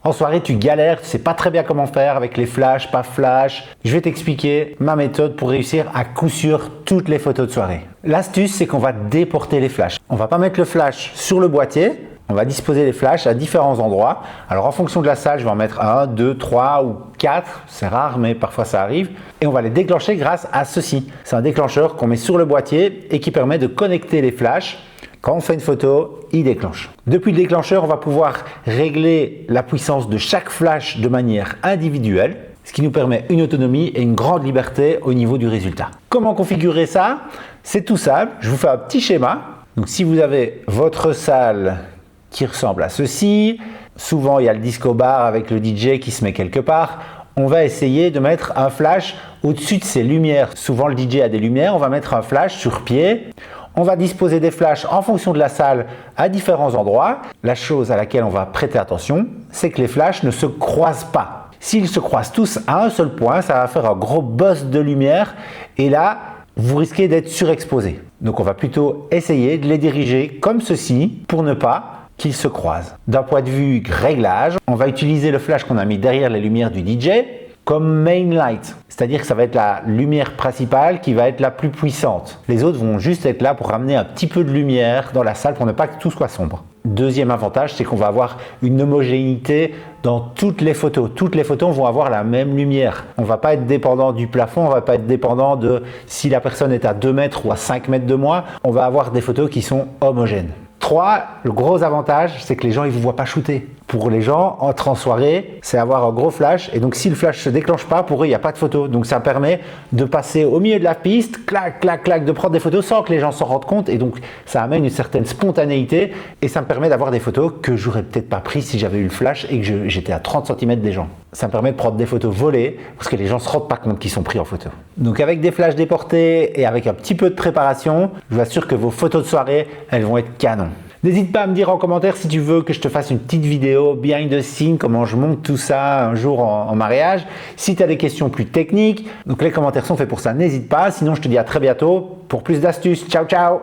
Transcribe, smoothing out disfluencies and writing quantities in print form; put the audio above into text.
En soirée, tu galères, tu sais pas très bien comment faire avec les flashs, pas flash. Je vais t'expliquer ma méthode pour réussir à coup sûr toutes les photos de soirée. L'astuce, c'est qu'on va déporter les flashs. On va pas mettre le flash sur le boîtier. On va disposer les flashs à différents endroits. Alors en fonction de la salle, je vais en mettre 1, 2, 3 ou 4. C'est rare, mais parfois ça arrive. Et on va les déclencher grâce à ceci. C'est un déclencheur qu'on met sur le boîtier et qui permet de connecter les flashs. Quand on fait une photo, il déclenche. Depuis le déclencheur, on va pouvoir régler la puissance de chaque flash de manière individuelle, ce qui nous permet une autonomie et une grande liberté au niveau du résultat. Comment configurer ça? C'est tout simple. Je vous fais un petit schéma. Donc si vous avez votre salle qui ressemble à ceci, souvent il y a le disco bar avec le DJ qui se met quelque part, on va essayer de mettre un flash au-dessus de ces lumières. Souvent le DJ a des lumières, on va mettre un flash sur pied. On va disposer des flashs en fonction de la salle à différents endroits. La chose à laquelle on va prêter attention, c'est que les flashs ne se croisent pas. S'ils se croisent tous à un seul point, ça va faire un gros burst de lumière et là, vous risquez d'être surexposé. Donc on va plutôt essayer de les diriger comme ceci pour ne pas qu'ils se croisent. D'un point de vue réglage, on va utiliser le flash qu'on a mis derrière les lumières du DJ comme main light, c'est-à-dire que ça va être la lumière principale qui va être la plus puissante. Les autres vont juste être là pour ramener un petit peu de lumière dans la salle pour ne pas que tout soit sombre. Deuxième avantage, c'est qu'on va avoir une homogénéité dans toutes les photos. Toutes les photos vont avoir la même lumière. On ne va pas être dépendant du plafond, on ne va pas être dépendant de si la personne est à 2 mètres ou à 5 mètres de moi. On va avoir des photos qui sont homogènes. 3, le gros avantage, c'est que les gens, ils ne vous voient pas shooter. Pour les gens, entre en soirée, c'est avoir un gros flash. Et donc, si le flash ne se déclenche pas, pour eux, il n'y a pas de photo. Donc, ça permet de passer au milieu de la piste, clac, clac, clac, de prendre des photos sans que les gens s'en rendent compte. Et donc, ça amène une certaine spontanéité. Et ça me permet d'avoir des photos que j'aurais peut-être pas prises si j'avais eu le flash et que j'étais à 30 cm des gens. Ça me permet de prendre des photos volées parce que les gens ne se rendent pas compte qu'ils sont pris en photo. Donc, avec des flashs déportés et avec un petit peu de préparation, je vous assure que vos photos de soirée, elles vont être canon. N'hésite pas à me dire en commentaire si tu veux que je te fasse une petite vidéo behind the scene, comment je monte tout ça un jour en mariage. Si tu as des questions plus techniques, donc les commentaires sont faits pour ça, n'hésite pas. Sinon, je te dis à très bientôt pour plus d'astuces. Ciao, ciao!